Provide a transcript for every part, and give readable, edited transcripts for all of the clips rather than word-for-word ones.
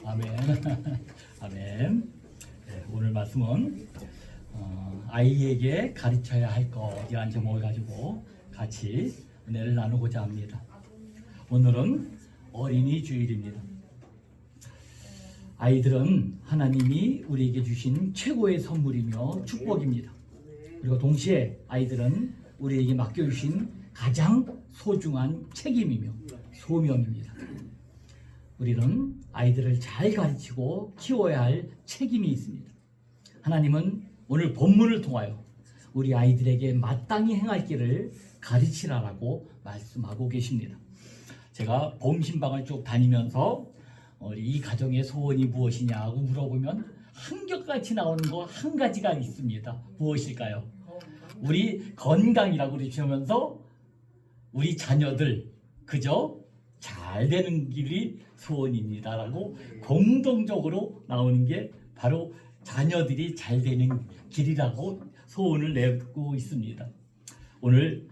아멘. 아멘. 네, 오늘 말씀은 아이에게 가르쳐야 할 것이라는 제목을 가지고 같이 은혜를 나누고자 합니다. 오늘은 어린이 주일입니다. 아이들은 하나님이 우리에게 주신 최고의 선물이며 축복입니다. 그리고 동시에 아이들은 우리에게 맡겨주신 가장 소중한 책임이며 소명입니다. 우리는 아이들을 잘 가르치고 키워야 할 책임이 있습니다. 하나님은 오늘 본문을 통하여 우리 아이들에게 마땅히 행할 길을 가르치라라고 말씀하고 계십니다. 제가 봄신방을 쭉 다니면서 이 가정의 소원이 무엇이냐고 물어보면 한결같이 나오는 거 한 가지가 있습니다. 무엇일까요? 우리 건강이라고 그러시면서 우리 자녀들 그저 잘 되는 길이 소원입니다라고 공동적으로 나오는 게 바로 자녀들이 잘 되는 길이라고 소원을 내고 있습니다. 오늘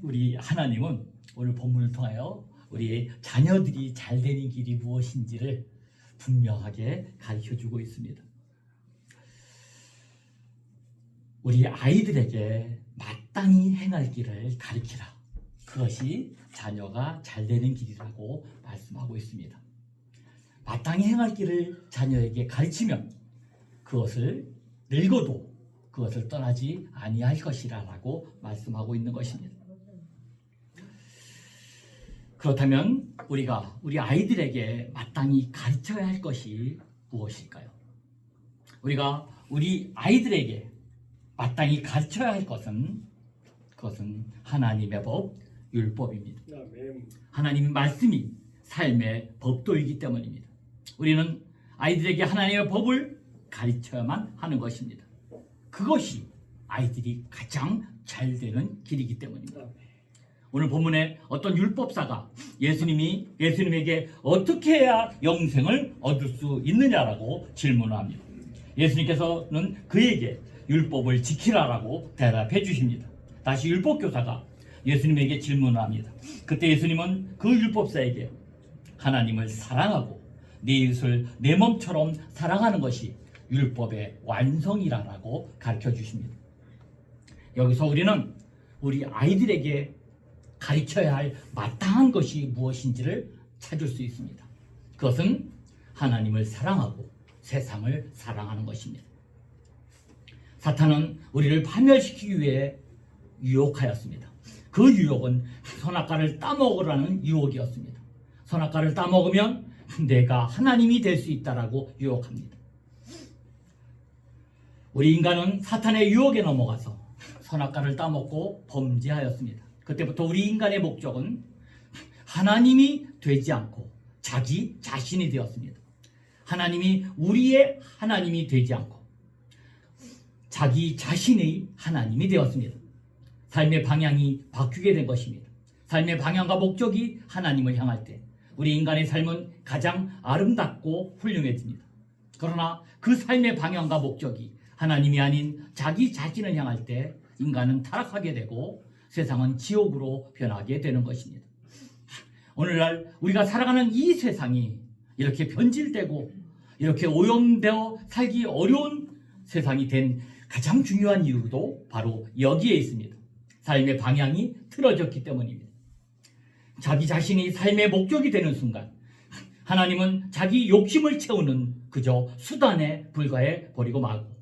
우리 하나님은 오늘 본문을 통하여 우리 자녀들이 잘 되는 길이 무엇인지를 분명하게 가르쳐주고 있습니다. 우리 아이들에게 마땅히 행할 길을 가르치라. 그것이 자녀가 잘 되는 길이라고 말씀하고 있습니다. 마땅히 행할 길을 자녀에게 가르치면 그것을 늙어도 그것을 떠나지 아니할 것이라고 말씀하고 있는 것입니다. 그렇다면 우리가 우리 아이들에게 마땅히 가르쳐야 할 것이 무엇일까요? 우리가 우리 아이들에게 마땅히 가르쳐야 할 것은 그것은 하나님의 법, 율법입니다. 하나님의 말씀이 삶의 법도이기 때문입니다. 우리는 아이들에게 하나님의 법을 가르쳐야만 하는 것입니다. 그것이 아이들이 가장 잘 되는 길이기 때문입니다. 오늘 본문에 어떤 율법사가 예수님에게 어떻게 해야 영생을 얻을 수 있느냐라고 질문을 합니다. 예수님께서는 그에게 율법을 지키라라고 대답해 주십니다. 다시 율법교사가 예수님에게 질문을 합니다. 그때 예수님은 그 율법사에게 하나님을 사랑하고 네 이웃을 내 몸처럼 사랑하는 것이 율법의 완성이라고 가르쳐 주십니다. 여기서 우리는 우리 아이들에게 가르쳐야 할 마땅한 것이 무엇인지를 찾을 수 있습니다. 그것은 하나님을 사랑하고 세상을 사랑하는 것입니다. 사탄은 우리를 파멸시키기 위해 유혹하였습니다. 그 유혹은 선악과를 따먹으라는 유혹이었습니다. 선악과를 따먹으면 내가 하나님이 될 수 있다라고 유혹합니다. 우리 인간은 사탄의 유혹에 넘어가서 선악과를 따먹고 범죄하였습니다. 그때부터 우리 인간의 목적은 하나님이 되지 않고 자기 자신이 되었습니다. 하나님이 우리의 하나님이 되지 않고 자기 자신의 하나님이 되었습니다. 삶의 방향이 바뀌게 된 것입니다. 삶의 방향과 목적이 하나님을 향할 때 우리 인간의 삶은 가장 아름답고 훌륭해집니다. 그러나 그 삶의 방향과 목적이 하나님이 아닌 자기 자신을 향할 때 인간은 타락하게 되고 세상은 지옥으로 변하게 되는 것입니다. 오늘날 우리가 살아가는 이 세상이 이렇게 변질되고 이렇게 오염되어 살기 어려운 세상이 된 가장 중요한 이유도 바로 여기에 있습니다. 삶의 방향이 틀어졌기 때문입니다. 자기 자신이 삶의 목적이 되는 순간 하나님은 자기 욕심을 채우는 그저 수단에 불과해 버리고 말고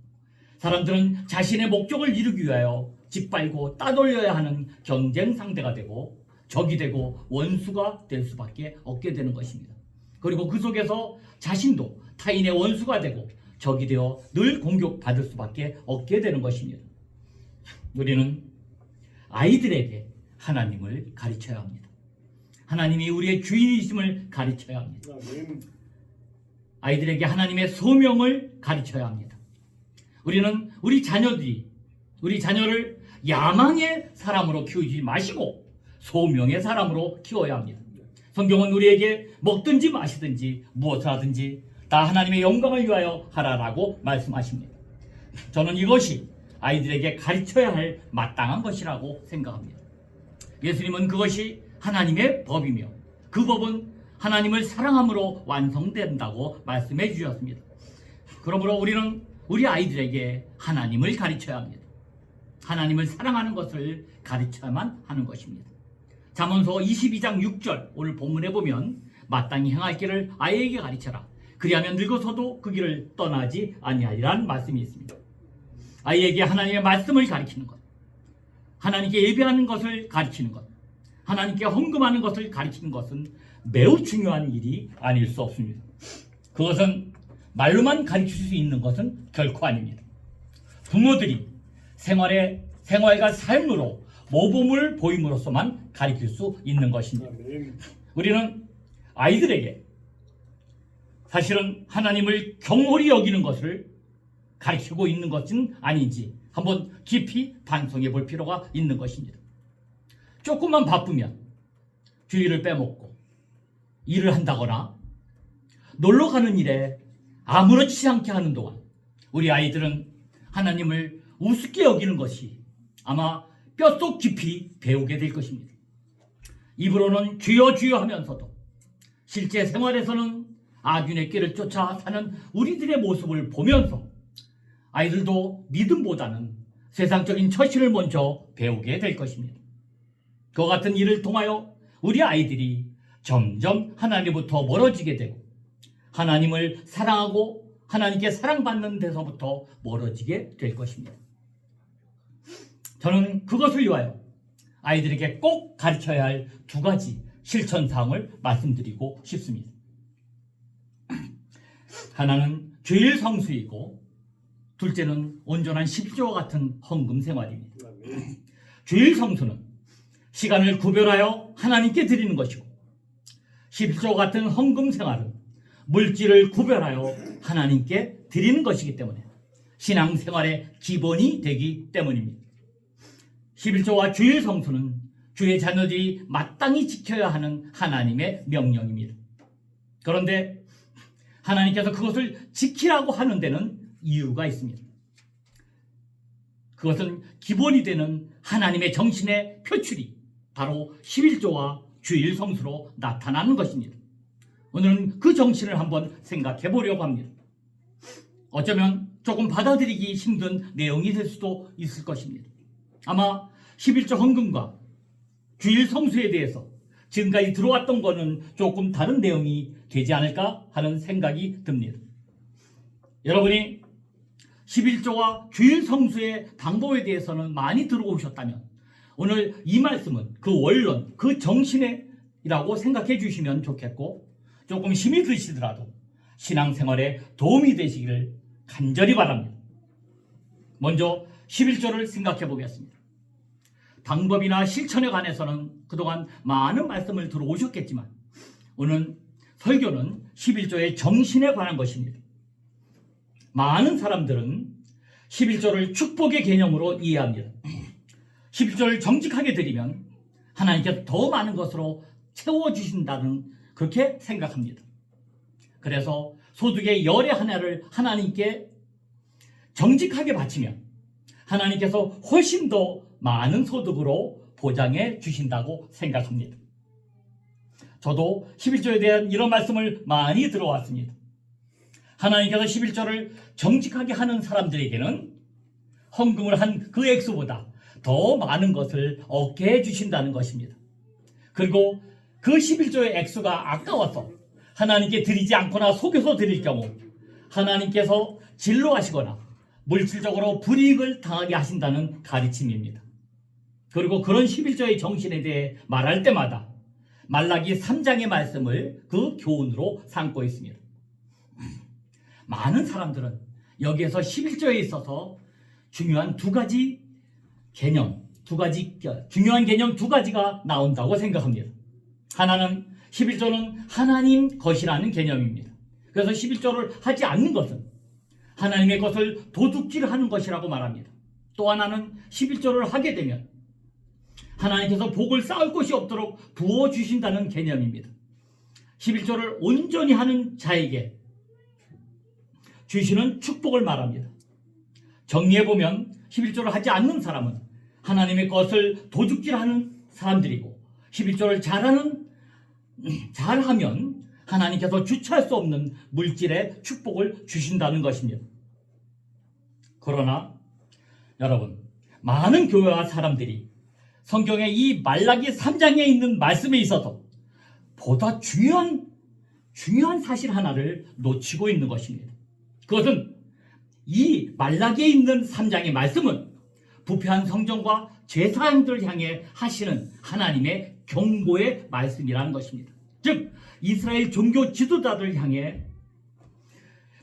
사람들은 자신의 목적을 이루기 위하여 짓밟고 따돌려야 하는 경쟁 상대가 되고 적이 되고 원수가 될 수밖에 없게 되는 것입니다. 그리고 그 속에서 자신도 타인의 원수가 되고 적이 되어 늘 공격받을 수밖에 없게 되는 것입니다. 우리는 아이들에게 하나님을 가르쳐야 합니다. 하나님이 우리의 주인이심을 가르쳐야 합니다. 아이들에게 하나님의 소명을 가르쳐야 합니다. 우리는 우리 자녀를 야망의 사람으로 키우지 마시고 소명의 사람으로 키워야 합니다. 성경은 우리에게 먹든지 마시든지 무엇을 하든지 다 하나님의 영광을 위하여 하라라고 말씀하십니다. 저는 이것이 아이들에게 가르쳐야 할 마땅한 것이라고 생각합니다. 예수님은 그것이 하나님의 법이며 그 법은 하나님을 사랑함으로 완성된다고 말씀해 주셨습니다. 그러므로 우리는 우리 아이들에게 하나님을 가르쳐야 합니다. 하나님을 사랑하는 것을 가르쳐야만 하는 것입니다. 잠언서 22장 6절 오늘 본문에 보면 마땅히 행할 길을 아이에게 가르쳐라. 그리하면 늙어서도 그 길을 떠나지 아니하리라는 말씀이 있습니다. 아이에게 하나님의 말씀을 가르치는 것, 하나님께 예배하는 것을 가르치는 것, 하나님께 헌금하는 것을 가르치는 것은 매우 중요한 일이 아닐 수 없습니다. 그것은 말로만 가르칠 수 있는 것은 결코 아닙니다. 부모들이 생활과 삶으로 모범을 보임으로써만 가르칠 수 있는 것입니다. 우리는 아이들에게 사실은 하나님을 경홀히 여기는 것을 가르치고 있는 것은 아닌지 한번 깊이 반성해 볼 필요가 있는 것입니다. 조금만 바쁘면 주의를 빼먹고 일을 한다거나 놀러 가는 일에 아무렇지 않게 하는 동안 우리 아이들은 하나님을 우습게 여기는 것이 아마 뼛속 깊이 배우게 될 것입니다. 입으로는 주여 주여 하면서도 실제 생활에서는 악인의 길을 쫓아 사는 우리들의 모습을 보면서 아이들도 믿음보다는 세상적인 처신을 먼저 배우게 될 것입니다. 그와 같은 일을 통하여 우리 아이들이 점점 하나님부터 멀어지게 되고 하나님을 사랑하고 하나님께 사랑받는 데서부터 멀어지게 될 것입니다. 저는 그것을 위하여 아이들에게 꼭 가르쳐야 할 두 가지 실천사항을 말씀드리고 싶습니다. 하나는 주일 성수이고 둘째는 온전한 11조와 같은 헌금 생활입니다. 주일 성수는 시간을 구별하여 하나님께 드리는 것이고 11조 같은 헌금 생활은 물질을 구별하여 하나님께 드리는 것이기 때문에 신앙생활의 기본이 되기 때문입니다. 11조와 주일 성수는 주의 자녀들이 마땅히 지켜야 하는 하나님의 명령입니다. 그런데 하나님께서 그것을 지키라고 하는 데는 이유가 있습니다. 그것은 기본이 되는 하나님의 정신의 표출이 바로 11조와 주일 성수로 나타나는 것입니다. 오늘은 그 정신을 한번 생각해 보려고 합니다. 어쩌면 조금 받아들이기 힘든 내용이 될 수도 있을 것입니다. 아마 11조 헌금과 주일 성수에 대해서 지금까지 들어왔던 거는 조금 다른 내용이 되지 않을까 하는 생각이 듭니다. 여러분이 11조와 주일 성수의 방법에 대해서는 많이 들어오셨다면 오늘 이 말씀은 그 원론, 그 정신이라고 생각해 주시면 좋겠고 조금 힘이 드시더라도 신앙생활에 도움이 되시기를 간절히 바랍니다. 먼저 11조를 생각해 보겠습니다. 방법이나 실천에 관해서는 그동안 많은 말씀을 들어오셨겠지만 오늘 설교는 11조의 정신에 관한 것입니다. 많은 사람들은 11조를 축복의 개념으로 이해합니다. 11조를 정직하게 드리면 하나님께서 더 많은 것으로 채워주신다는 그렇게 생각합니다. 그래서 소득의 열의 하나를 하나님께 정직하게 바치면 하나님께서 훨씬 더 많은 소득으로 보장해 주신다고 생각합니다. 저도 11조에 대한 이런 말씀을 많이 들어왔습니다. 하나님께서 11조를 정직하게 하는 사람들에게는 헌금을 한 그 액수보다 더 많은 것을 얻게 해주신다는 것입니다. 그리고 그 11조의 액수가 아까워서 하나님께 드리지 않거나 속여서 드릴 경우 하나님께서 진노하시거나 물질적으로 불이익을 당하게 하신다는 가르침입니다. 그리고 그런 11조의 정신에 대해 말할 때마다 말라기 3장의 말씀을 그 교훈으로 삼고 있습니다. 많은 사람들은 여기에서 11조에 있어서 중요한 중요한 개념 두 가지가 나온다고 생각합니다. 하나는 11조는 하나님 것이라는 개념입니다. 그래서 11조를 하지 않는 것은 하나님의 것을 도둑질하는 것이라고 말합니다. 또 하나는 11조를 하게 되면 하나님께서 복을 쌓을 곳이 없도록 부어주신다는 개념입니다. 11조를 온전히 하는 자에게 주시는 축복을 말합니다. 정리해보면 11조를 하지 않는 사람은 하나님의 것을 도둑질하는 사람들이고 11조를 잘하면 하나님께서 주체할 수 없는 물질의 축복을 주신다는 것입니다. 그러나 여러분, 많은 교회와 사람들이 성경의 이 말라기 3장에 있는 말씀에 있어서 보다 중요한 사실 하나를 놓치고 있는 것입니다. 그것은 이 말라기에 있는 3장의 말씀은 부패한 성전과 제사장들을 향해 하시는 하나님의 경고의 말씀이라는 것입니다. 즉 이스라엘 종교 지도자들을 향해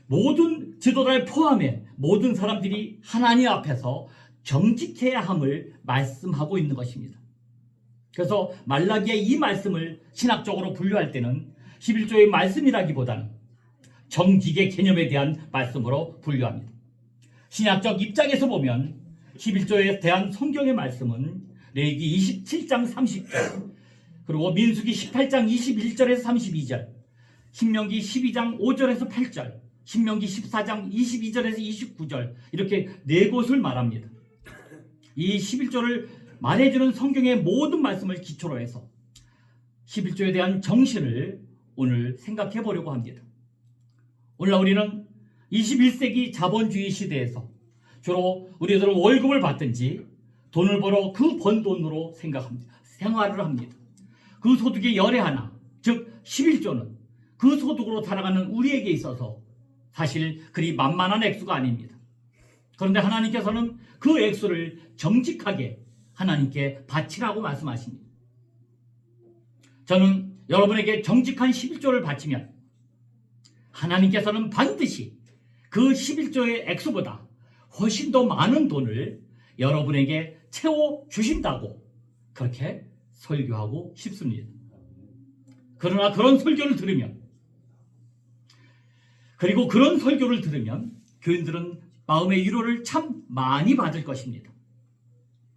모든 지도자를 포함해 모든 사람들이 하나님 앞에서 정직해야 함을 말씀하고 있는 것입니다. 그래서 말라기의 이 말씀을 신학적으로 분류할 때는 11조의 말씀이라기보다는 정직의 개념에 대한 말씀으로 분류합니다. 신학적 입장에서 보면 11조에 대한 성경의 말씀은 레위기 27장 30절, 그리고 민수기 18장 21절에서 32절, 신명기 12장 5절에서 8절, 신명기 14장 22절에서 29절, 이렇게 네 곳을 말합니다. 이 11조를 말해주는 성경의 모든 말씀을 기초로 해서 11조에 대한 정신을 오늘 생각해 보려고 합니다. 오늘날 우리는 21세기 자본주의 시대에서 주로 우리들은 월급을 받든지 돈을 벌어 그 번 돈으로 생활을 합니다. 그 소득의 열의 하나, 즉 11조는 그 소득으로 살아가는 우리에게 있어서 사실 그리 만만한 액수가 아닙니다. 그런데 하나님께서는 그 액수를 정직하게 하나님께 바치라고 말씀하십니다. 저는 여러분에게 정직한 11조를 바치면 하나님께서는 반드시 그 11조의 액수보다 훨씬 더 많은 돈을 여러분에게 채워주신다고 그렇게 설교하고 싶습니다. 그러나 그런 설교를 들으면, 그리고 그런 설교를 들으면 교인들은 마음의 위로를 참 많이 받을 것입니다.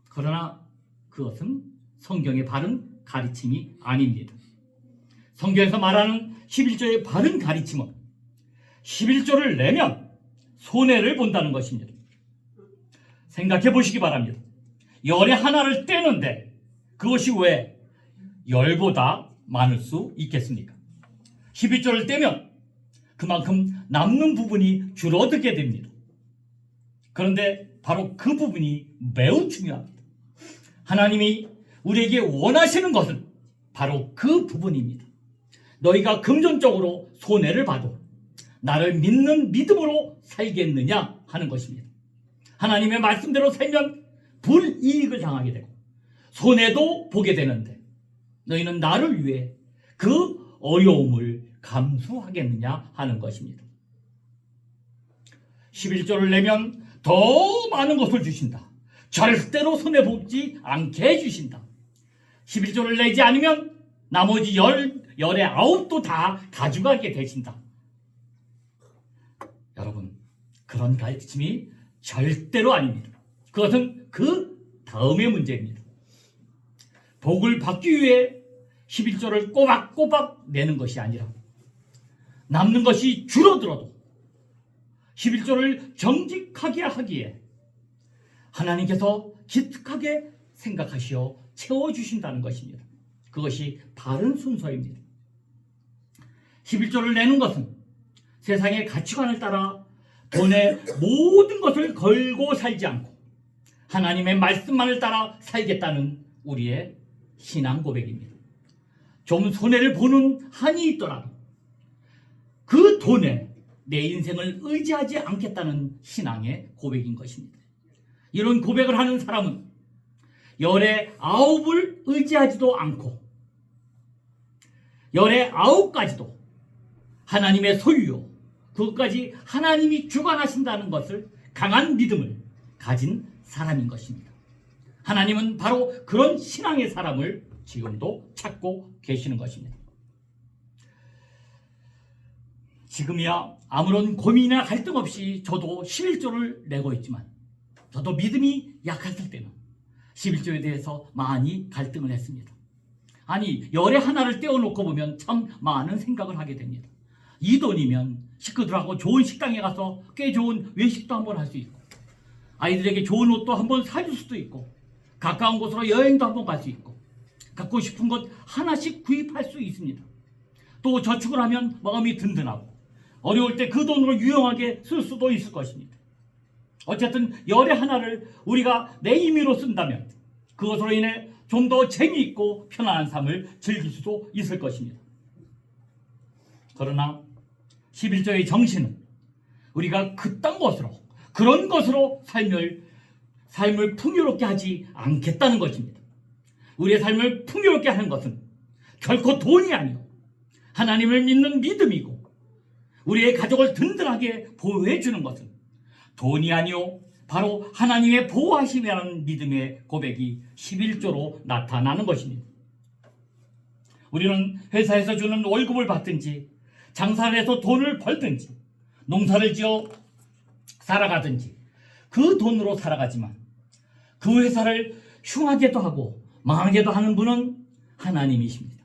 그러나 그것은 성경의 바른 가르침이 아닙니다. 성경에서 말하는 11조의 바른 가르침은 11조를 내면 손해를 본다는 것입니다. 생각해 보시기 바랍니다. 열의 하나를 떼는데 그것이 왜 열보다 많을 수 있겠습니까? 11조를 떼면 그만큼 남는 부분이 줄어들게 됩니다. 그런데 바로 그 부분이 매우 중요합니다. 하나님이 우리에게 원하시는 것은 바로 그 부분입니다. 너희가 금전적으로 손해를 봐도 나를 믿는 믿음으로 살겠느냐 하는 것입니다. 하나님의 말씀대로 살면 불이익을 당하게 되고 손해도 보게 되는데 너희는 나를 위해 그 어려움을 감수하겠느냐 하는 것입니다. 11조를 내면 더 많은 것을 주신다. 절대로 손해보지 않게 해주신다. 11조를 내지 않으면 나머지 열의 9도 다 가져가게 되신다. 여러분, 그런 가르침이 절대로 아닙니다. 그것은 그 다음의 문제입니다. 복을 받기 위해 11조를 꼬박꼬박 내는 것이 아니라 남는 것이 줄어들어도 11조를 정직하게 하기에 하나님께서 기특하게 생각하시어 채워주신다는 것입니다. 그것이 바른 순서입니다. 11조를 내는 것은 세상의 가치관을 따라 돈의 모든 것을 걸고 살지 않고 하나님의 말씀만을 따라 살겠다는 우리의 신앙 고백입니다. 좀 손해를 보는 한이 있더라도 그 돈에 내 인생을 의지하지 않겠다는 신앙의 고백인 것입니다. 이런 고백을 하는 사람은 열의 9을 의지하지도 않고 열의 9가지도 하나님의 소유요, 그것까지 하나님이 주관하신다는 것을 강한 믿음을 가진 사람인 것입니다. 하나님은 바로 그런 신앙의 사람을 지금도 찾고 계시는 것입니다. 지금이야 아무런 고민이나 갈등 없이 저도 11조를 내고 있지만 저도 믿음이 약했을 때는 11조에 대해서 많이 갈등을 했습니다. 아니, 열의 하나를 떼어놓고 보면 참 많은 생각을 하게 됩니다. 이 돈이면 식구들하고 좋은 식당에 가서 꽤 좋은 외식도 한번 할 수 있고 아이들에게 좋은 옷도 한번 사줄 수도 있고 가까운 곳으로 여행도 한번 갈 수 있고 갖고 싶은 것 하나씩 구입할 수 있습니다. 또 저축을 하면 마음이 든든하고 어려울 때 그 돈으로 유용하게 쓸 수도 있을 것입니다. 어쨌든 열의 하나를 우리가 내 임의로 쓴다면 그것으로 인해 좀 더 재미있고 편안한 삶을 즐길 수도 있을 것입니다. 그러나 11조의 정신은 우리가 그딴 것으로 그런 것으로 삶을 풍요롭게 하지 않겠다는 것입니다. 우리의 삶을 풍요롭게 하는 것은 결코 돈이 아니고 하나님을 믿는 믿음이고 우리의 가족을 든든하게 보호해 주는 것은 돈이 아니요 바로 하나님의 보호하심이라는 믿음의 고백이 11조로 나타나는 것입니다. 우리는 회사에서 주는 월급을 받든지 장사를 해서 돈을 벌든지 농사를 지어 살아가든지 그 돈으로 살아가지만 그 회사를 흉하게도 하고 망하게도 하는 분은 하나님이십니다.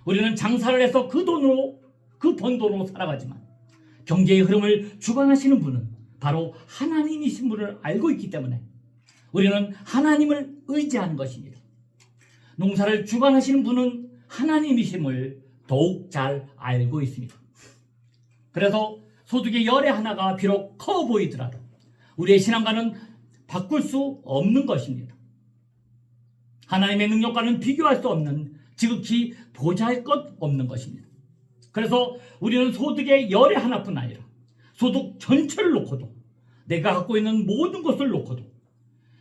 우리는 장사를 해서 그 번 돈으로 살아가지만 경제의 흐름을 주관하시는 분은 바로 하나님이신 분을 알고 있기 때문에 우리는 하나님을 의지하는 것입니다. 농사를 주관하시는 분은 하나님이심을 더욱 잘 알고 있습니다. 그래서 소득의 열의 하나가 비록 커 보이더라도 우리의 신앙과는 바꿀 수 없는 것입니다. 하나님의 능력과는 비교할 수 없는 지극히 보잘것없는 것입니다. 그래서 우리는 소득의 열의 하나뿐 아니라 소득 전체를 놓고도 내가 갖고 있는 모든 것을 놓고도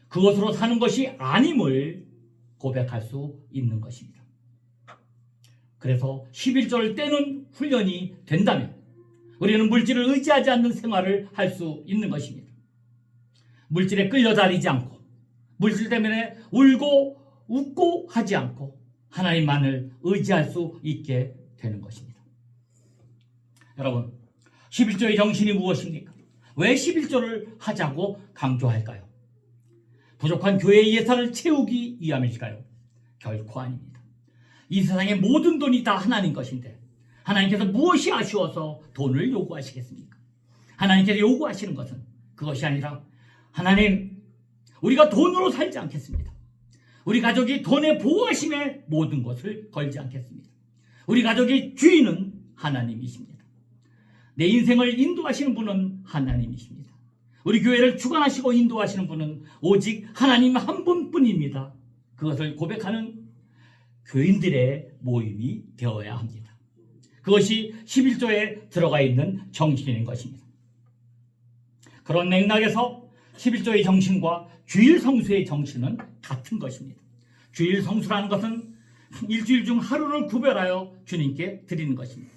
그것으로 사는 것이 아님을 고백할 수 있는 것입니다. 그래서 11조를 떼는 훈련이 된다면 우리는 물질을 의지하지 않는 생활을 할 수 있는 것입니다. 물질에 끌려다니지 않고 물질 때문에 울고 웃고 하지 않고 하나님만을 의지할 수 있게 되는 것입니다. 여러분, 11조의 정신이 무엇입니까? 왜 11조를 하자고 강조할까요? 부족한 교회의 예산을 채우기 위함일까요? 결코 아닙니다. 이 세상의 모든 돈이 다 하나님 것인데 하나님께서 무엇이 아쉬워서 돈을 요구하시겠습니까? 하나님께서 요구하시는 것은 그것이 아니라 하나님, 우리가 돈으로 살지 않겠습니다. 우리 가족이 돈의 보호하심에 모든 것을 걸지 않겠습니다. 우리 가족의 주인은 하나님이십니다. 내 인생을 인도하시는 분은 하나님이십니다. 우리 교회를 주관하시고 인도하시는 분은 오직 하나님 한 분뿐입니다. 그것을 고백하는 교인들의 모임이 되어야 합니다. 그것이 11조에 들어가 있는 정신인 것입니다. 그런 맥락에서 11조의 정신과 주일 성수의 정신은 같은 것입니다. 주일 성수라는 것은 일주일 중 하루를 구별하여 주님께 드리는 것입니다.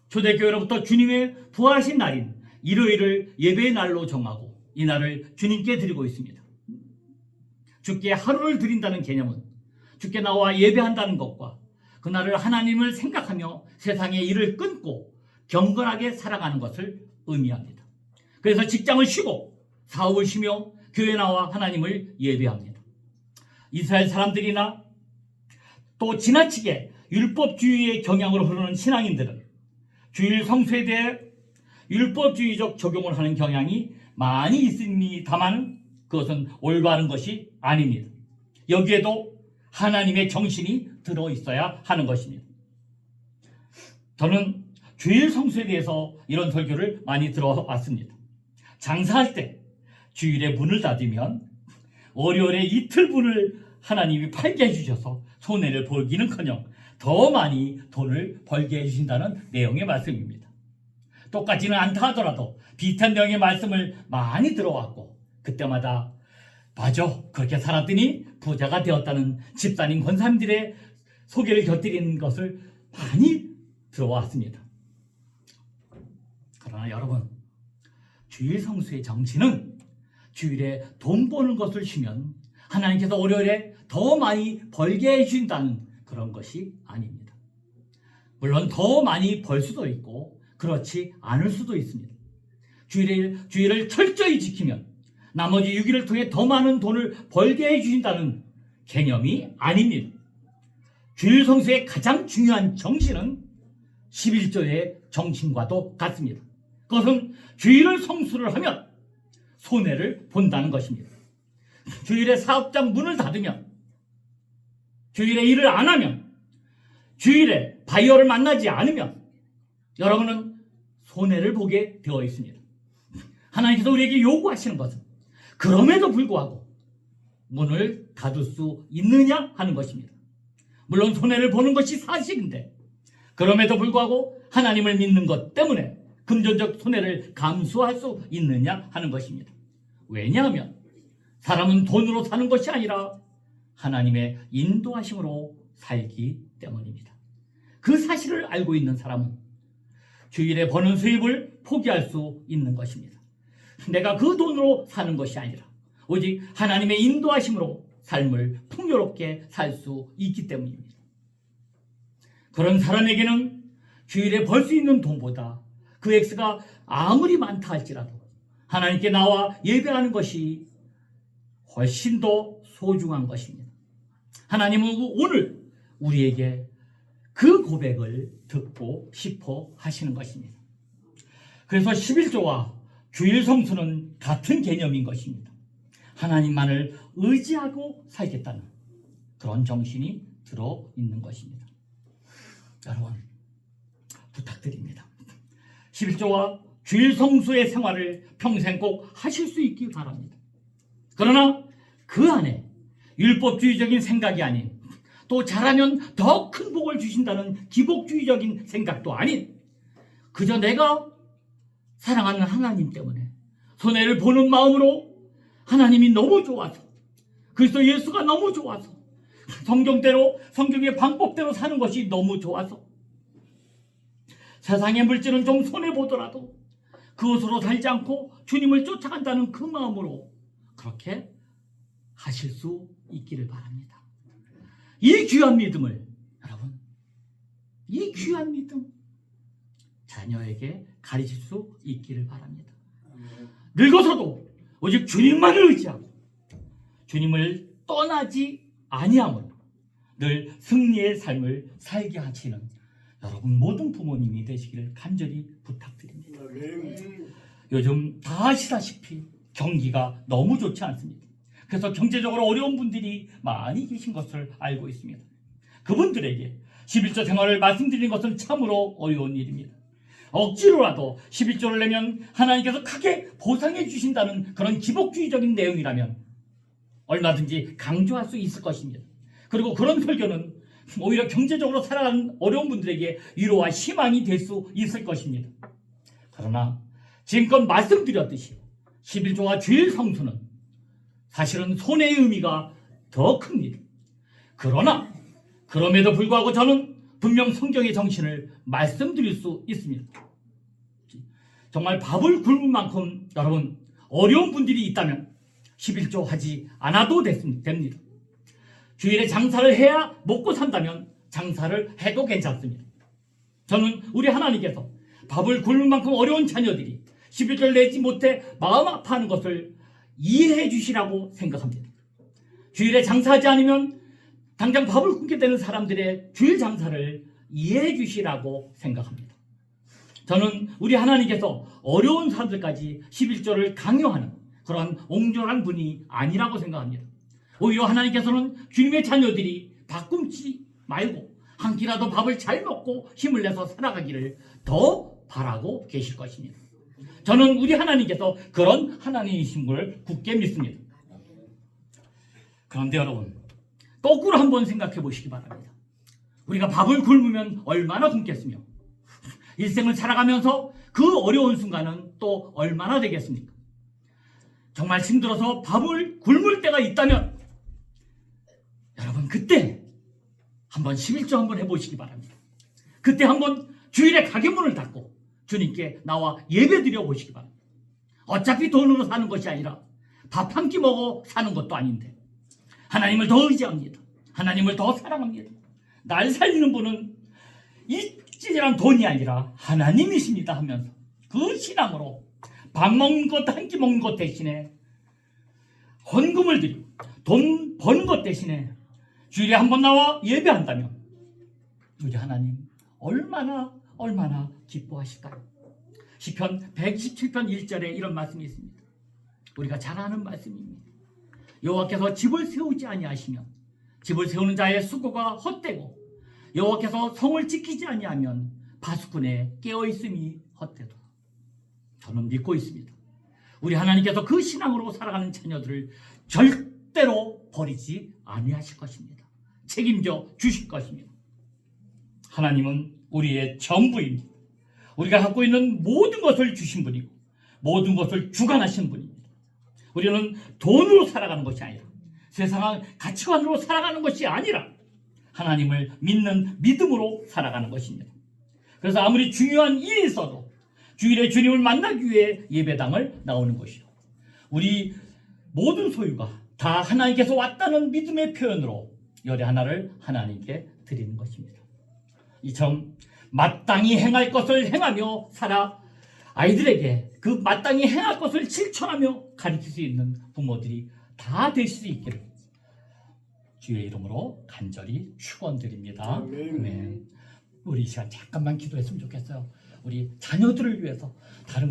초대교회로부터 주님의 부활하신 날인 일요일을 예배의 날로 정하고 이 날을 주님께 드리고 있습니다. 주께 하루를 드린다는 개념은 주께 나와 예배한다는 것과 그날을 하나님을 생각하며 세상의 일을 끊고 경건하게 살아가는 것을 의미합니다. 그래서 직장을 쉬고 사업을 쉬며 교회 나와 하나님을 예배합니다. 이스라엘 사람들이나 또 지나치게 율법주의의 경향으로 흐르는 신앙인들은 주일 성수에 대해 율법주의적 적용을 하는 경향이 많이 있습니다만 그것은 올바른 것이 아닙니다. 여기에도 하나님의 정신이 들어있어야 하는 것입니다. 저는 주일 성수에 대해서 이런 설교를 많이 들어왔습니다. 장사할 때 주일에 문을 닫으면 월요일에 이틀 분을 하나님이 팔게 해주셔서 손해를 보기는커녕 더 많이 돈을 벌게 해주신다는 내용의 말씀입니다. 똑같지는 않다 하더라도 비슷한 내용의 말씀을 많이 들어왔고 그때마다 맞아, 그렇게 살았더니 부자가 되었다는 집사님 권사님들의 소개를 곁들이는 것을 많이 들어왔습니다. 그러나 여러분, 주일 성수의 정신은 주일에 돈 버는 것을 쉬면 하나님께서 월요일에 더 많이 벌게 해주신다는 그런 것이 아닙니다. 물론 더 많이 벌 수도 있고 그렇지 않을 수도 있습니다. 주일을 철저히 지키면 나머지 6일을 통해 더 많은 돈을 벌게 해주신다는 개념이 아닙니다. 주일 성수의 가장 중요한 정신은 11조의 정신과도 같습니다. 그것은 주일을 성수를 하면 손해를 본다는 것입니다. 주일에 사업장 문을 닫으면, 주일에 일을 안 하면, 주일에 바이어를 만나지 않으면 여러분은 손해를 보게 되어 있습니다. 하나님께서 우리에게 요구하시는 것은 그럼에도 불구하고 문을 닫을 수 있느냐 하는 것입니다. 물론 손해를 보는 것이 사실인데 그럼에도 불구하고 하나님을 믿는 것 때문에 금전적 손해를 감수할 수 있느냐 하는 것입니다. 왜냐하면 사람은 돈으로 사는 것이 아니라 하나님의 인도하심으로 살기 때문입니다. 그 사실을 알고 있는 사람은 주일에 버는 수입을 포기할 수 있는 것입니다. 내가 그 돈으로 사는 것이 아니라 오직 하나님의 인도하심으로 삶을 풍요롭게 살 수 있기 때문입니다. 그런 사람에게는 주일에 벌 수 있는 돈보다 그 액수가 아무리 많다 할지라도 하나님께 나와 예배하는 것이 훨씬 더 소중한 것입니다. 하나님은 오늘 우리에게 그 고백을 듣고 싶어 하시는 것입니다. 그래서 11조와 주일 성수는 같은 개념인 것입니다. 하나님만을 의지하고 살겠다는 그런 정신이 들어있는 것입니다. 여러분 부탁드립니다. 11조와 주일 성수의 생활을 평생 꼭 하실 수 있기 바랍니다. 그러나 그 안에 율법주의적인 생각이 아닌 또 잘하면 더 큰 복을 주신다는 기복주의적인 생각도 아닌 그저 내가 사랑하는 하나님 때문에 손해를 보는 마음으로 하나님이 너무 좋아서 그리스도 예수가 너무 좋아서 성경대로 성경의 방법대로 사는 것이 너무 좋아서 세상의 물질은 좀 손해보더라도 그것으로 살지 않고 주님을 쫓아간다는 그 마음으로 그렇게 하실 수 있기를 바랍니다. 이 귀한 믿음을 여러분 이 귀한 믿음 자녀에게 가르칠 수 있기를 바랍니다. 늙어서도 오직 주님만을 의지하고 주님을 떠나지 아니함으로 늘 승리의 삶을 살게 하시는 여러분 모든 부모님이 되시기를 간절히 부탁드립니다. 요즘 다 아시다시피 경기가 너무 좋지 않습니다. 그래서 경제적으로 어려운 분들이 많이 계신 것을 알고 있습니다. 그분들에게 11조 생활을 말씀드리는 것은 참으로 어려운 일입니다. 억지로라도 11조를 내면 하나님께서 크게 보상해 주신다는 그런 기복주의적인 내용이라면 얼마든지 강조할 수 있을 것입니다. 그리고 그런 설교는 오히려 경제적으로 살아가는 어려운 분들에게 위로와 희망이 될 수 있을 것입니다. 그러나 지금껏 말씀드렸듯이 11조와 주일 성수는 사실은 손해의 의미가 더 큽니다. 그러나 그럼에도 불구하고 저는 분명 성경의 정신을 말씀드릴 수 있습니다. 정말 밥을 굶을 만큼 여러분 어려운 분들이 있다면 11조 하지 않아도 됩니다. 주일에 장사를 해야 먹고 산다면 장사를 해도 괜찮습니다. 저는 우리 하나님께서 밥을 굶을 만큼 어려운 자녀들이 11조를 내지 못해 마음 아파하는 것을 이해해 주시라고 생각합니다. 주일에 장사하지 않으면 당장 밥을 굶게 되는 사람들의 주일 장사를 이해해 주시라고 생각합니다. 저는 우리 하나님께서 어려운 사람들까지 11조를 강요하는 그런 옹졸한 분이 아니라고 생각합니다. 오히려 하나님께서는 주님의 자녀들이 밥 굶지 말고 한 끼라도 밥을 잘 먹고 힘을 내서 살아가기를 더 바라고 계실 것입니다. 저는 우리 하나님께서 그런 하나님이신 걸 굳게 믿습니다. 그런데 여러분 거꾸로 한번 생각해 보시기 바랍니다. 우리가 밥을 굶으면 얼마나 굶겠으며 일생을 살아가면서 그 어려운 순간은 또 얼마나 되겠습니까? 정말 힘들어서 밥을 굶을 때가 있다면 여러분 그때 한번 11조 한번 해보시기 바랍니다. 그때 한번 주일에 가게 문을 닫고 주님께 나와 예배 드려 보시기 바랍니다. 어차피 돈으로 사는 것이 아니라 밥 한 끼 먹어 사는 것도 아닌데 하나님을 더 의지합니다. 하나님을 더 사랑합니다. 날 살리는 분은 이 찌질한 돈이 아니라 하나님이십니다 하면서 그 신앙으로 밥 먹는 것 한 끼 먹는 것 대신에 헌금을 드리고 돈 버는 것 대신에 주일에 한번 나와 예배한다면 우리 하나님 얼마나 기뻐하실까요? 시편 127편 1절에 이런 말씀이 있습니다. 우리가 잘 아는 말씀입니다. 여호와께서 집을 세우지 아니하시면 집을 세우는 자의 수고가 헛되고 여호와께서 성을 지키지 아니하면 파수꾼의 깨어있음이 헛되도. 저는 믿고 있습니다. 우리 하나님께서 그 신앙으로 살아가는 자녀들을 절대로 버리지 아니하실 것입니다. 책임져 주실 것입니다. 하나님은 우리의 전부입니다. 우리가 갖고 있는 모든 것을 주신 분이고 모든 것을 주관하신 분입니다. 우리는 돈으로 살아가는 것이 아니라 세상의 가치관으로 살아가는 것이 아니라 하나님을 믿는 믿음으로 살아가는 것입니다. 그래서 아무리 중요한 일이 있어도 주일에 주님을 만나기 위해 예배당을 나오는 것이요. 우리 모든 소유가 다 하나님께서 왔다는 믿음의 표현으로 열의 하나를 하나님께 드리는 것입니다. 이처럼 마땅히 행할 것을 행하며 살아 아이들에게 그 마땅히 행할 것을 실천하며 가르칠 수 있는 부모들이 다 될 수 있기를 주의 이름으로 간절히 축원드립니다. 아멘. 우리 이 시간 잠깐만 기도했으면 좋겠어요. 우리 자녀들을 위해서 다른